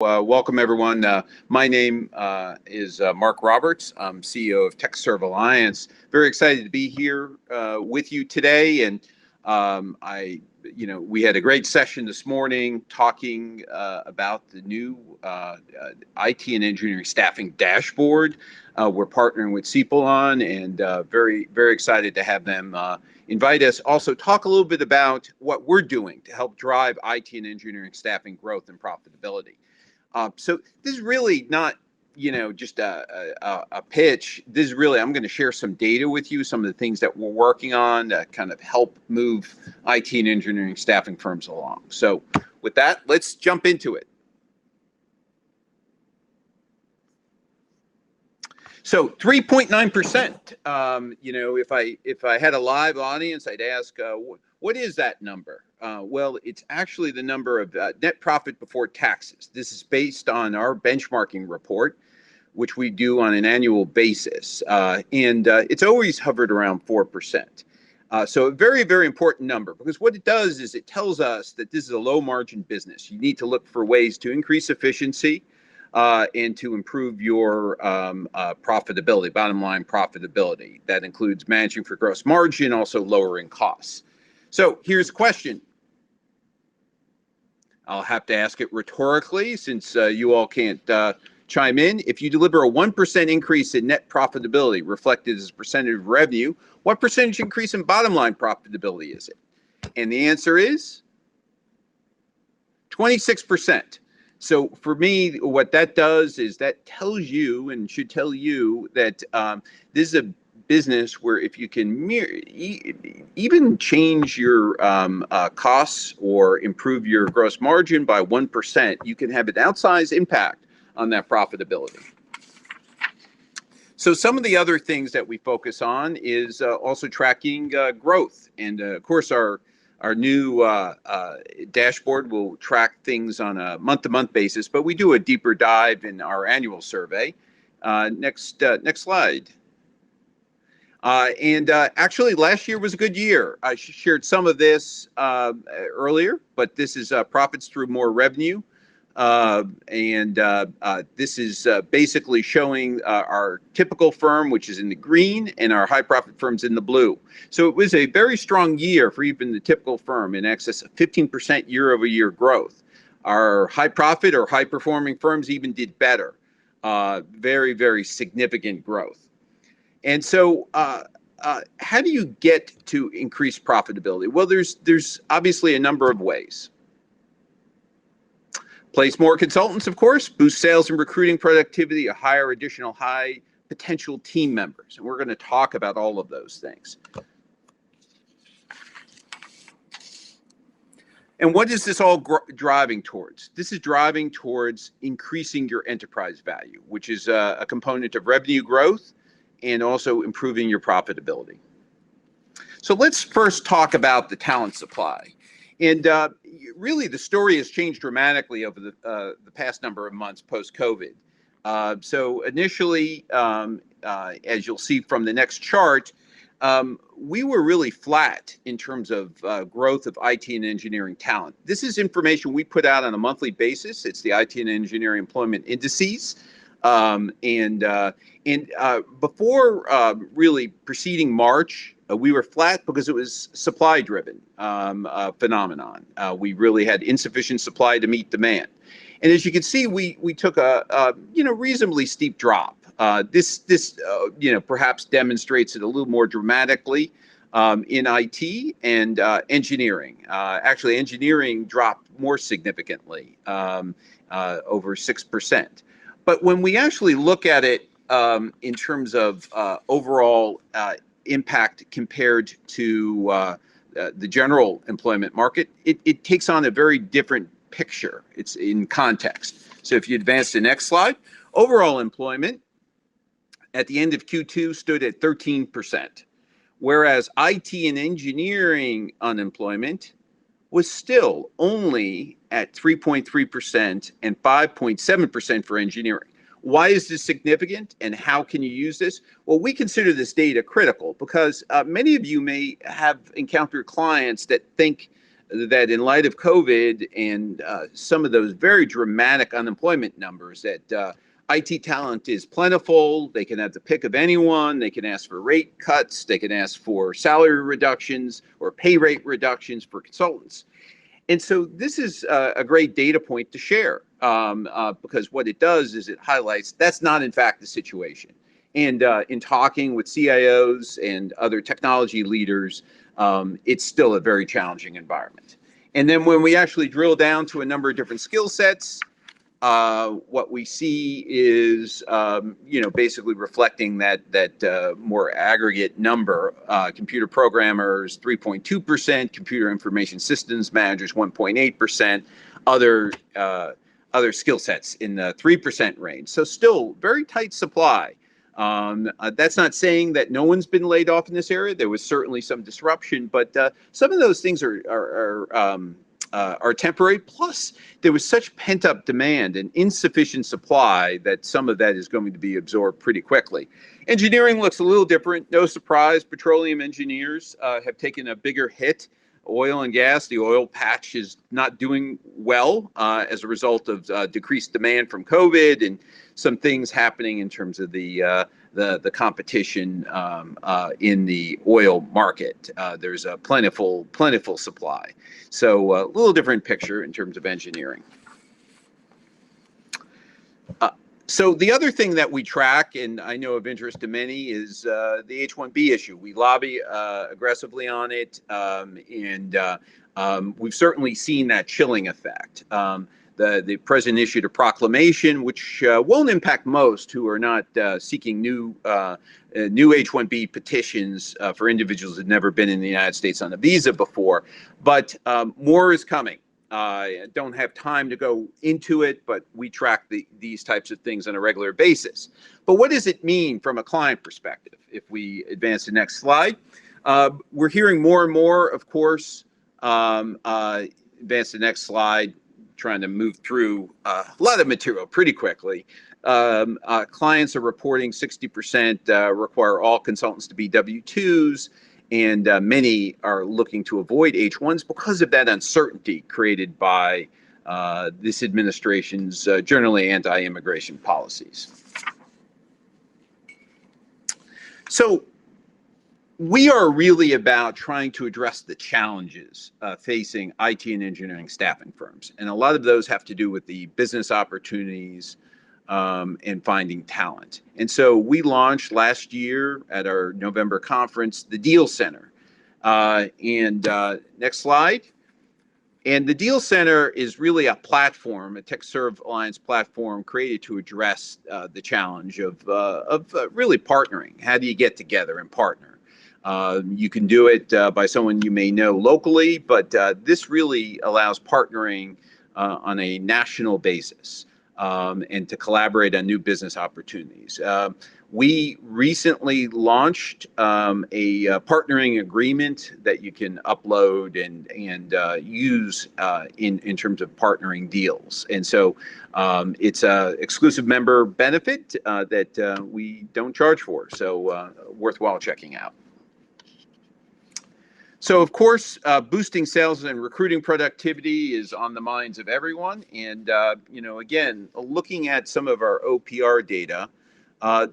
Welcome everyone. My name is Mark Roberts. I'm CEO of TechServe Alliance. Very excited to be here with you today. And we had a great session this morning talking about the new IT and engineering staffing dashboard. We're partnering with Ceipal on, and very, very excited to have them invite us. Also, talk a little bit about what we're doing to help drive IT and engineering staffing growth and profitability. So this is really not, just a pitch. This is really, I'm going to share some data with you, some of the things that we're working on that kind of help move IT and engineering staffing firms along. So with that, let's jump into it. So 3.9%. If I had a live audience, I'd ask, what is that number? Well, it's actually the number of net profit before taxes. This is based on our benchmarking report, which we do on an annual basis, and it's always hovered around 4%. So a very, very important number, because what it does is it tells us that this is a low margin business. You need to look for ways to increase efficiency and to improve your profitability, bottom line profitability. That includes managing for gross margin, also lowering costs. So here's a question. I'll have to ask it rhetorically since you all can't chime in. If you deliver a 1% increase in net profitability reflected as a percentage of revenue, what percentage increase in bottom line profitability is it? And the answer is 26%. So for me, what that does is that tells you and should tell you that this is a business where if you can even change your costs or improve your gross margin by 1%, you can have an outsized impact on that profitability. So some of the other things that we focus on is also tracking growth. And of course, our new dashboard will track things on a month-to-month basis, but we do a deeper dive in our annual survey. Next slide. Actually, last year was a good year. I shared some of this earlier, but this is profits through more revenue. This is basically showing our typical firm, which is in the green, and our high profit firms in the blue. So it was a very strong year for even the typical firm, in excess of 15% year-over-year growth. Our high profit or high performing firms even did better. Very, very significant growth. And so how do you get to increase profitability? Well, there's obviously a number of ways. Place more consultants, of course, boost sales and recruiting productivity, or hire additional high potential team members. And we're going to talk about all of those things. And what is this all driving towards? This is driving towards increasing your enterprise value, which is a component of revenue growth and also improving your profitability. So let's first talk about the talent supply. And really, the story has changed dramatically over the past number of months post-COVID. So initially, as you'll see from the next chart, we were really flat in terms of growth of IT and engineering talent. This is information we put out on a monthly basis. It's the IT and engineering employment indices. Before really preceding March, we were flat because it was supply-driven phenomenon. We really had insufficient supply to meet demand, and as you can see, we took a reasonably steep drop. This perhaps demonstrates it a little more dramatically in IT and engineering. Actually, engineering dropped more significantly, over 6%. But when we actually look at it in terms of overall impact compared to the general employment market, it takes on a very different picture. It's in context. So if you advance to the next slide, overall employment at the end of Q2 stood at 13%, whereas IT and engineering unemployment was still only at 3.3% and 5.7% for engineering. Why is this significant, and how can you use this? Well, we consider this data critical because many of you may have encountered clients that think that in light of COVID and some of those very dramatic unemployment numbers, that IT talent is plentiful. They can have the pick of anyone. They can ask for rate cuts. They can ask for salary reductions or pay rate reductions for consultants. And so this is a great data point to share, because what it does is it highlights that's not in fact the situation. And in talking with CIOs and other technology leaders, it's still a very challenging environment. And then when we actually drill down to a number of different skill sets, what we see is, basically reflecting that more aggregate number. Computer programmers, 3.2%. Computer information systems managers, 1.8%. Other skill sets in the 3% range. So still very tight supply. That's not saying that no one's been laid off in this area. There was certainly some disruption, but some of those things are temporary. Plus, there was such pent-up demand and insufficient supply that some of that is going to be absorbed pretty quickly. Engineering looks a little different. No surprise, petroleum engineers have taken a bigger hit. Oil and gas, the oil patch is not doing well as a result of decreased demand from COVID and some things happening in terms of the competition in the oil market. There's a plentiful supply. So a little different picture in terms of engineering. So the other thing that we track, and I know of interest to many, is the H-1B issue. We lobby aggressively on it, and we've certainly seen that chilling effect. The president issued a proclamation, which won't impact most who are not seeking new H-1B petitions for individuals who've never been in the United States on a visa before. But more is coming. I don't have time to go into it, but we track these types of things on a regular basis. But what does it mean from a client perspective? If we advance to the next slide, we're hearing more and more, of course. Advance to the next slide. Trying to move through a lot of material pretty quickly. Clients are reporting 60% require all consultants to be W-2s, and many are looking to avoid H-1s because of that uncertainty created by this administration's generally anti-immigration policies. So we are really about trying to address the challenges facing IT and engineering staffing firms. And a lot of those have to do with the business opportunities and finding talent. And so we launched last year at our November conference, the Deal Center. Next slide. And the Deal Center is really a platform, a TechServe Alliance platform created to address the challenge of really partnering. How do you get together and partner? You can do it by someone you may know locally, but this really allows partnering on a national basis and to collaborate on new business opportunities. We recently launched a partnering agreement that you can upload and use in terms of partnering deals. And so it's an exclusive member benefit that we don't charge for, so worthwhile checking out. So, of course, boosting sales and recruiting productivity is on the minds of everyone. And, again, looking at some of our OPR data,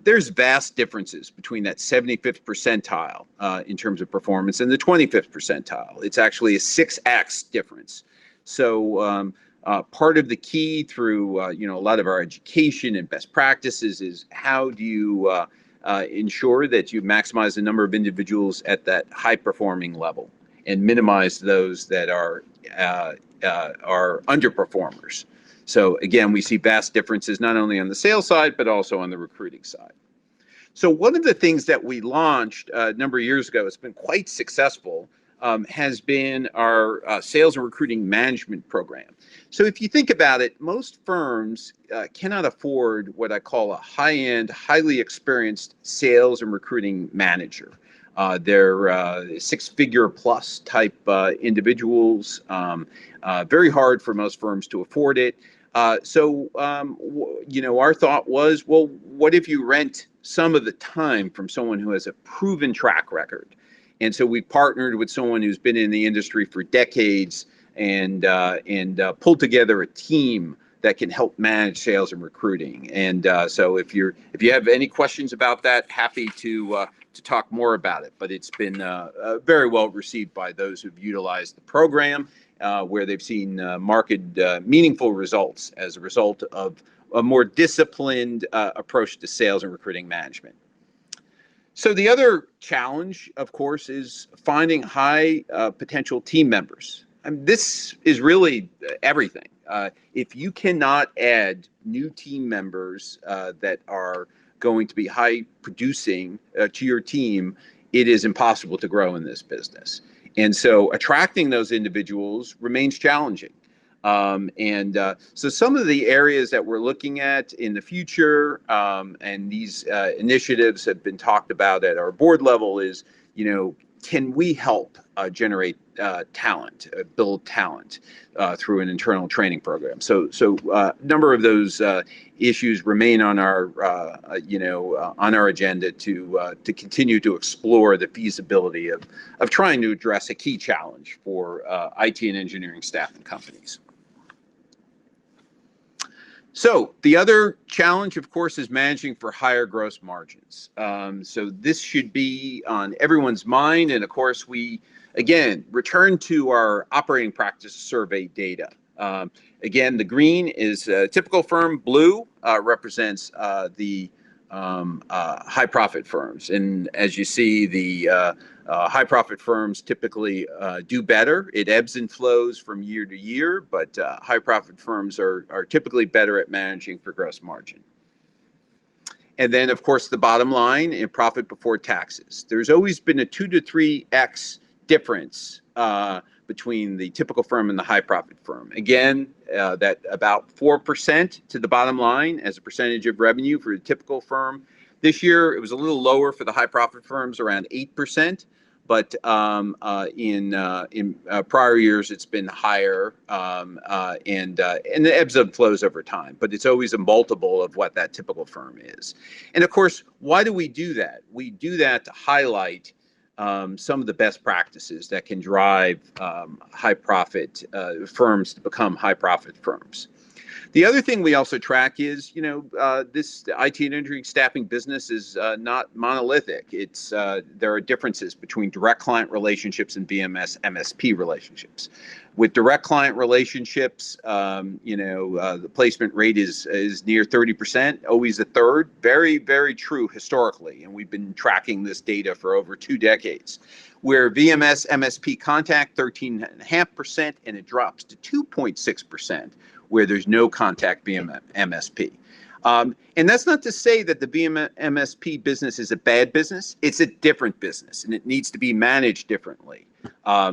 there's vast differences between that 75th percentile in terms of performance and the 25th percentile. It's actually a 6x difference. So part of the key through, a lot of our education and best practices is how do you ensure that you maximize the number of individuals at that high performing level and minimize those that are underperformers. So again, we see vast differences not only on the sales side, but also on the recruiting side. So one of the things that we launched a number of years ago, it's been quite successful, has been our sales and recruiting management program. So if you think about it, most firms cannot afford what I call a high-end, highly experienced sales and recruiting manager. They're six-figure plus type individuals. Very hard for most firms to afford it. So our thought was, well, what if you rent some of the time from someone who has a proven track record? And so we partnered with someone who's been in the industry for decades and pulled together a team that can help manage sales and recruiting. And so if you have any questions about that, happy to talk more about it. But it's been very well received by those who've utilized the program, where they've seen meaningful results as a result of a more disciplined approach to sales and recruiting management. So the other challenge, of course, is finding high potential team members. I mean, this is really everything. If you cannot add new team members that are going to be high producing to your team, it is impossible to grow in this business. And so attracting those individuals remains challenging. So some of the areas that we're looking at in the future, and these initiatives have been talked about at our board level, is, can we help generate talent, build talent through an internal training program? So a number of those issues remain on our agenda to continue to explore the feasibility of trying to address a key challenge for IT and engineering staffing companies. So the other challenge, of course, is managing for higher gross margins. So this should be on everyone's mind. And of course, we, again, return to our operating practice survey data. Again, the green is a typical firm. Blue represents the high profit firms. And as you see, the high profit firms typically do better. It ebbs and flows from year to year, but high profit firms are typically better at managing for gross margin. And then, of course, the bottom line in profit before taxes. There's always been a 2 to 3x difference between the typical firm and the high profit firm. Again, that about 4% to the bottom line as a percentage of revenue for a typical firm. This year, it was a little lower for the high profit firms, around 8%. But in prior years, it's been higher, and it ebbs and flows over time. But it's always a multiple of what that typical firm is. And of course, why do we do that? We do that to highlight some of the best practices that can drive high profit firms to become high profit firms. The other thing we also track is, this IT and engineering staffing business is not monolithic. There are differences between direct client relationships and VMS MSP relationships. With direct client relationships, the placement rate is near 30%, always a third. Very, very true historically, and we've been tracking this data for over 2 decades. Where VMS MSP contact 13.5%, and it drops to 2.6%. Where there's no contact MSP. And that's not to say that the MSP business is a bad business. It's a different business, and it needs to be managed differently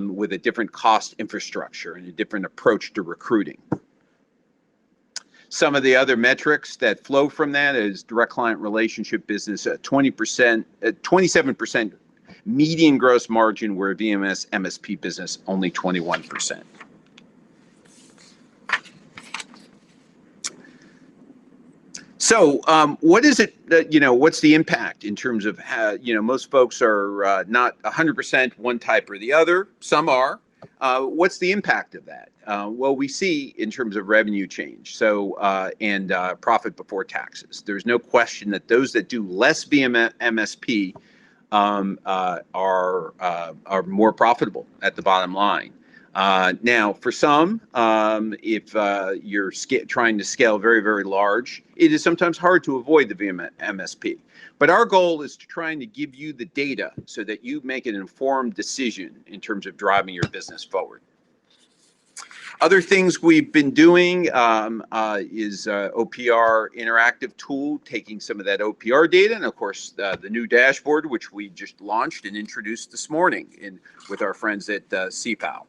with a different cost infrastructure and a different approach to recruiting. Some of the other metrics that flow from that is direct client relationship business at 20%, 27% median gross margin, where VMS MSP business only 21%. So what is it that, what's the impact in terms of how, most folks are not 100% one type or the other. Some are. What's the impact of that? Well, we see in terms of revenue change, and profit before taxes. There's no question that those that do less MSP are more profitable at the bottom line. Now, for some, if you're trying to scale very, very large, it is sometimes hard to avoid the MSP. But our goal is to try and give you the data so that you make an informed decision in terms of driving your business forward. Other things we've been doing is OPR interactive tool, taking some of that OPR data, and of course the new dashboard, which we just launched and introduced this morning with our friends at Ceipal.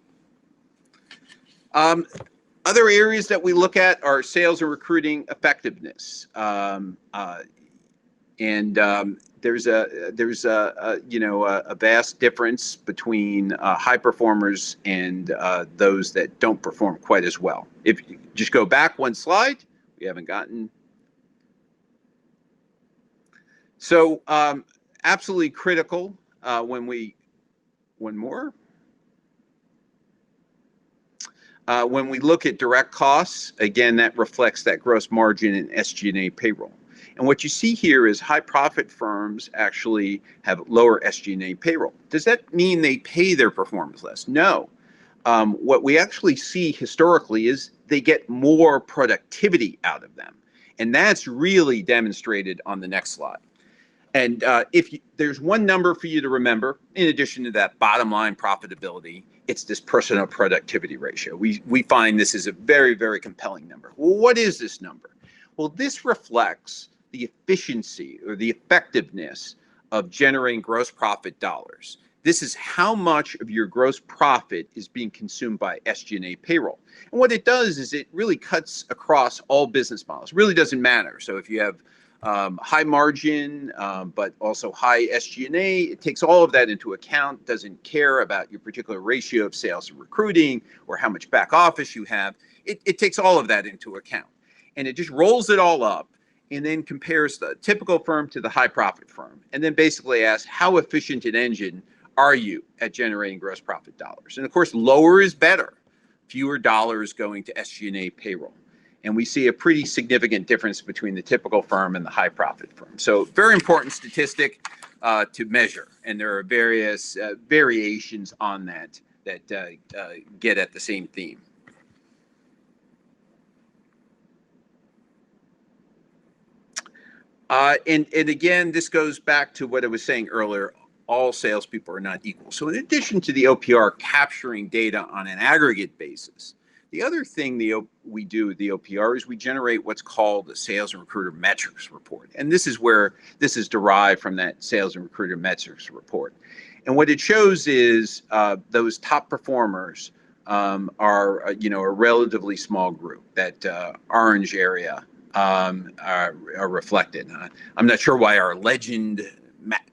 Other areas that we look at are sales and recruiting effectiveness, there's a vast difference between high performers and those that don't perform quite as well. If you just go back one slide, we haven't gotten. So absolutely critical when we One more. When we look at direct costs, again, that reflects that gross margin and SG&A payroll. And what you see here is high profit firms actually have lower SG&A payroll. Does that mean they pay their performers less? No. What we actually see historically is they get more productivity out of them. And that's really demonstrated on the next slide. And there's one number for you to remember, in addition to that bottom line profitability, it's this personnel productivity ratio. We find this is a very, very compelling number. Well, what is this number? Well, this reflects the efficiency or the effectiveness of generating gross profit dollars. This is how much of your gross profit is being consumed by SG&A payroll. And what it does is it really cuts across all business models. It really doesn't matter. So if you have high margin, but also high SG&A, it takes all of that into account, doesn't care about your particular ratio of sales and recruiting or how much back office you have. It takes all of that into account. And it just rolls it all up and then compares the typical firm to the high profit firm. And then basically asks, how efficient an engine are you at generating gross profit dollars? And of course, lower is better, fewer dollars going to SG&A payroll. And we see a pretty significant difference between the typical firm and the high profit firm. So very important statistic to measure. And there are various variations on that get at the same theme. And again, this goes back to what I was saying earlier. All salespeople are not equal. So in addition to the OPR capturing data on an aggregate basis, the other thing we do with the OPR is we generate what's called a sales and recruiter metrics report. And this is where this is derived from that sales and recruiter metrics report. And what it shows is those top performers are a relatively small group, that orange area are reflected. I'm not sure why our legend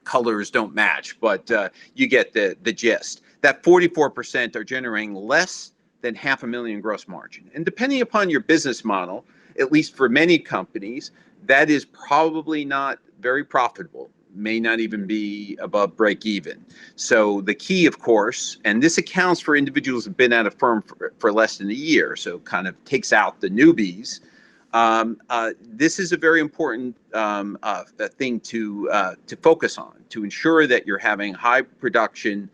colors don't match, but you get the gist. That 44% are generating less than $500,000 gross margin. And depending upon your business model, at least for many companies, that is probably not very profitable, may not even be above break even. So the key, of course, and this accounts for individuals who've been at a firm for less than a year, so kind of takes out the newbies. This is a very important thing to focus on, to ensure that you're having high production,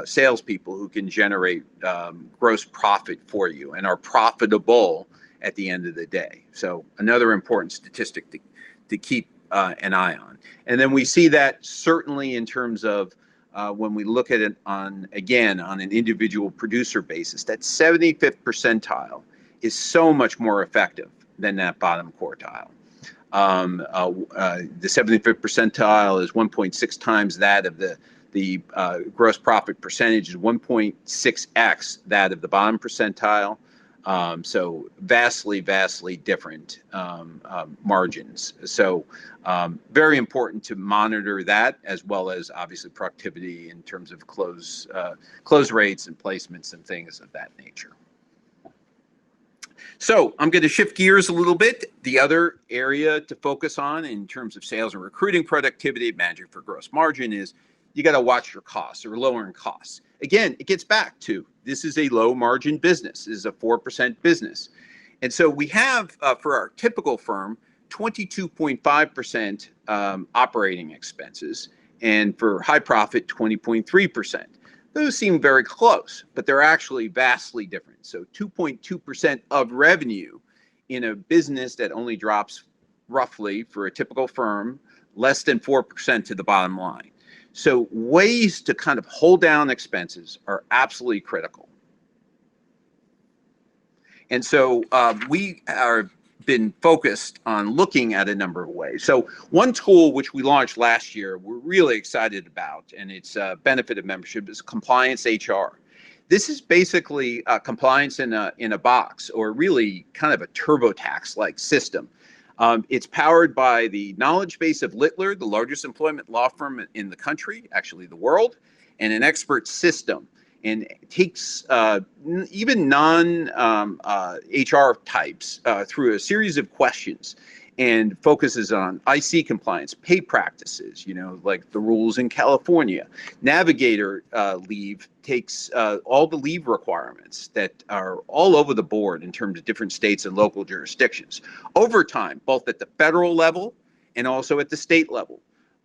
salespeople who can generate gross profit for you and are profitable at the end of the day. So another important statistic to keep an eye on. And then we see that certainly in terms of when we look at it on an individual producer basis, that 75th percentile is so much more effective than that bottom quartile. The 75th percentile is 1.6 times that of the gross profit percentage, is 1.6x that of the bottom percentile. So vastly different margins. So very important to monitor that, as well as obviously productivity in terms of close rates and placements and things of that nature. So I'm going to shift gears a little bit. The other area to focus on in terms of sales and recruiting productivity, managing for gross margin, is you got to watch your costs or lowering costs. Again, it gets back to this is a low margin business. This is a 4% business. And so we have, for our typical firm, 22.5% operating expenses, and for high profit, 20.3%. Those seem very close, but they're actually vastly different. So 2.2% of revenue in a business that only drops roughly, for a typical firm, less than 4% to the bottom line. So ways to kind of hold down expenses are absolutely critical. And so we are been focused on looking at a number of ways. So one tool which we launched last year, we're really excited about, and it's a benefit of membership, is Compliance HR. This is basically compliance in a box, or really kind of a TurboTax-like system. It's powered by the knowledge base of Littler, the largest employment law firm in the country, actually the world, and an expert system. And it takes even non-HR types through a series of questions. and focuses on IC compliance, pay practices, like the rules in California. Navigator leave takes all the leave requirements that are all over the board in terms of different states and local jurisdictions. Overtime, both at the federal level and also at the state level.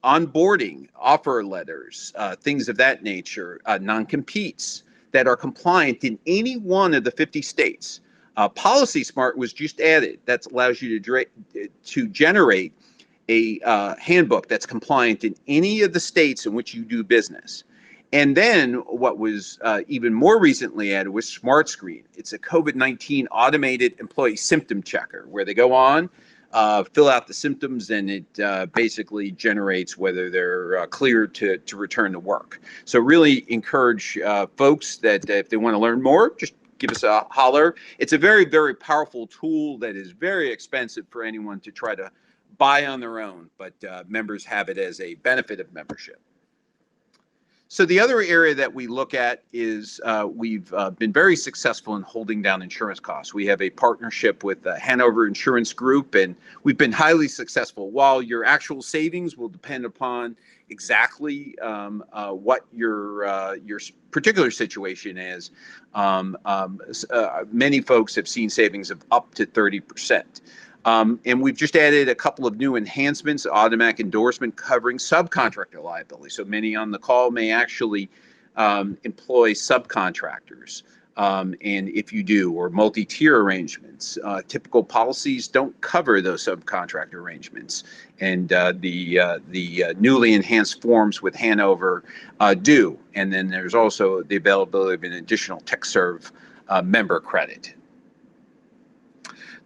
Onboarding, offer letters, things of that nature, non-competes that are compliant in any one of the 50 states. Policy Smart was just added. That allows you to generate a handbook that's compliant in any of the states in which you do business. And then what was even more recently added was Smart Screen. It's a COVID-19 automated employee symptom checker where they go on, fill out the symptoms, and it basically generates whether they're cleared to return to work. So really encourage folks that if they want to learn more, just give us a holler. It's a very, very powerful tool that is very expensive for anyone to try to buy on their own, but members have it as a benefit of membership. So the other area that we look at is we've been very successful in holding down insurance costs. We have a partnership with Hanover Insurance Group, and we've been highly successful. While your actual savings will depend upon exactly what your particular situation is, many folks have seen savings of up to 30%. And we've just added a couple of new enhancements, automatic endorsement covering subcontractor liability. So many on the call may actually employ subcontractors. And if you do, or multi-tier arrangements, typical policies don't cover those subcontractor arrangements. And the newly enhanced forms with Hanover do. And then there's also the availability of an additional TechServe member credit.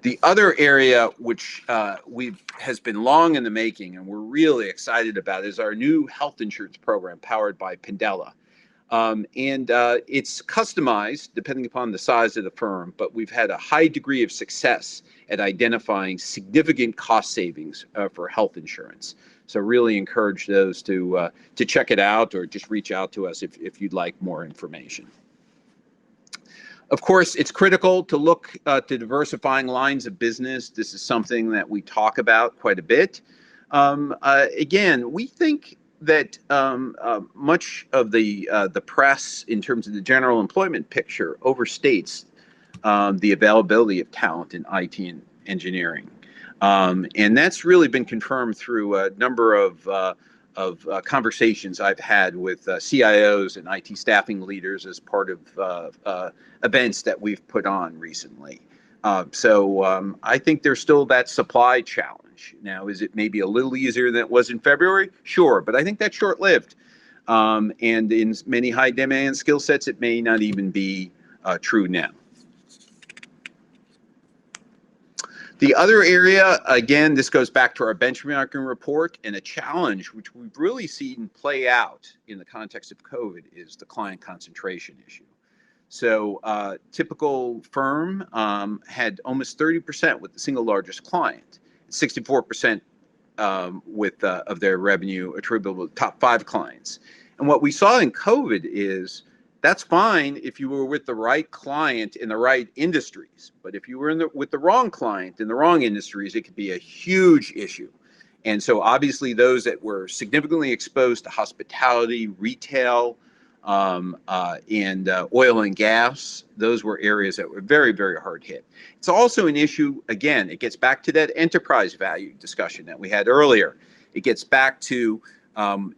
The other area which has been long in the making and we're really excited about is our new health insurance program powered by Pandela. It's customized depending upon the size of the firm, but we've had a high degree of success at identifying significant cost savings for health insurance. So really encourage those to check it out or just reach out to us if you'd like more information. Of course, it's critical to look to diversifying lines of business. This is something that we talk about quite a bit. Again, we think that much of the press in terms of the general employment picture overstates the availability of talent in IT and engineering. And that's really been confirmed through a number of conversations I've had with CIOs and IT staffing leaders as part of events that we've put on recently. So I think there's still that supply challenge. Now, is it maybe a little easier than it was in February? Sure, but I think that's short-lived. And in many high-demand skill sets, it may not even be true now. The other area, again, this goes back to our benchmarking report, and a challenge which we've really seen play out in the context of COVID is the client concentration issue. So typical firm had almost 30% with the single largest client, 64% with of their revenue attributable to top 5 clients. And what we saw in COVID is that's fine if you were with the right client in the right industries. But if you were with the wrong client in the wrong industries, it could be a huge issue. And so obviously those that were significantly exposed to hospitality, retail, and oil and gas, those were areas that were very, very hard hit. It's also an issue, again, it gets back to that enterprise value discussion that we had earlier. It gets back to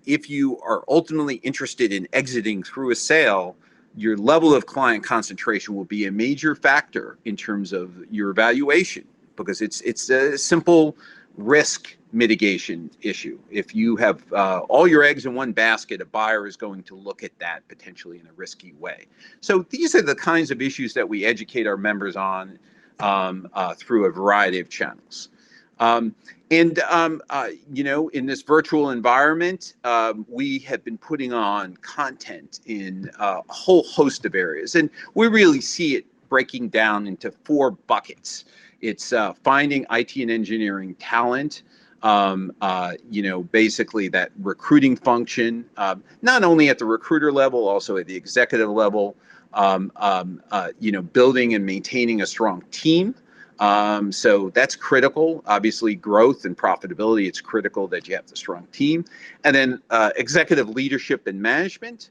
if you are ultimately interested in exiting through a sale, your level of client concentration will be a major factor in terms of your evaluation, because it's a simple risk mitigation issue. If you have all your eggs in one basket, a buyer is going to look at that potentially in a risky way. So these are the kinds of issues that we educate our members on through a variety of channels. In this virtual environment, we have been putting on content in a whole host of areas, and we really see it breaking down into 4 buckets. It's finding IT and engineering talent, basically that recruiting function, not only at the recruiter level, also at the executive level, building and maintaining a strong team. So that's critical. Obviously, growth and profitability, it's critical that you have the strong team. And then executive leadership and management.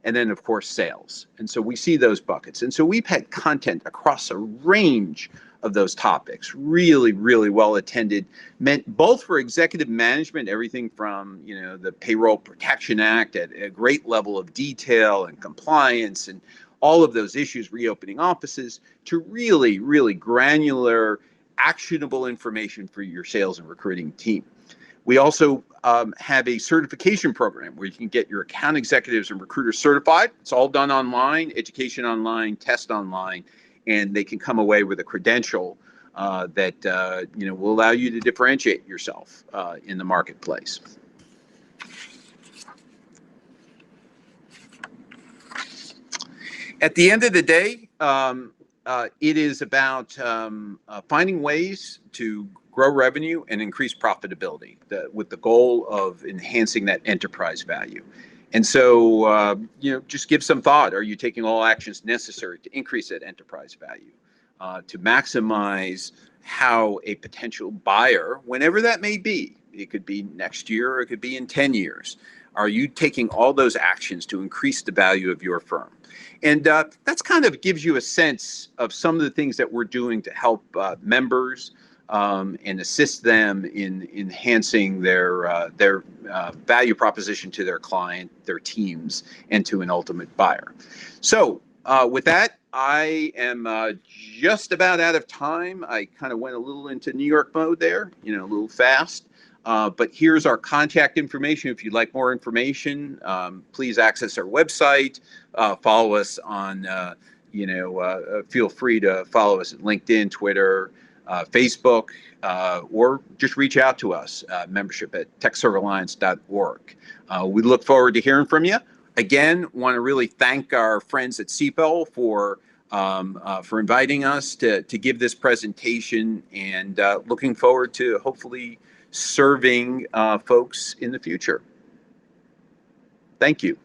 And then, of course, sales. And so we see those buckets. And so we've had content across a range of those topics, really, really well attended, meant both for executive management, everything from, the Payroll Protection Act at a great level of detail and compliance and all of those issues, reopening offices, to really, really granular, actionable information for your sales and recruiting team. We also have a certification program where you can get your account executives and recruiters certified. It's all done online, education online, test online, and they can come away with a credential that will allow you to differentiate yourself in the marketplace. At the end of the day, it is about finding ways to grow revenue and increase profitability with the goal of enhancing that enterprise value. And so, just give some thought. Are you taking all actions necessary to increase that enterprise value, to maximize how a potential buyer, whenever that may be, it could be next year or it could be in 10 years, are you taking all those actions to increase the value of your firm? And that's kind of gives you a sense of some of the things that we're doing to help members and assist them in enhancing their value proposition to their client, their teams, and to an ultimate buyer. So with that, I am just about out of time. I kind of went a little into New York mode there, a little fast. But here's our contact information. If you'd like more information, please access our website. Follow us on, feel free to follow us at LinkedIn, Twitter, Facebook, or just reach out to us, membership at TechServeAlliance.org. We look forward to hearing from you. Again, want to really thank our friends at Ceipal for inviting us to give this presentation, and looking forward to hopefully serving folks in the future. Thank you.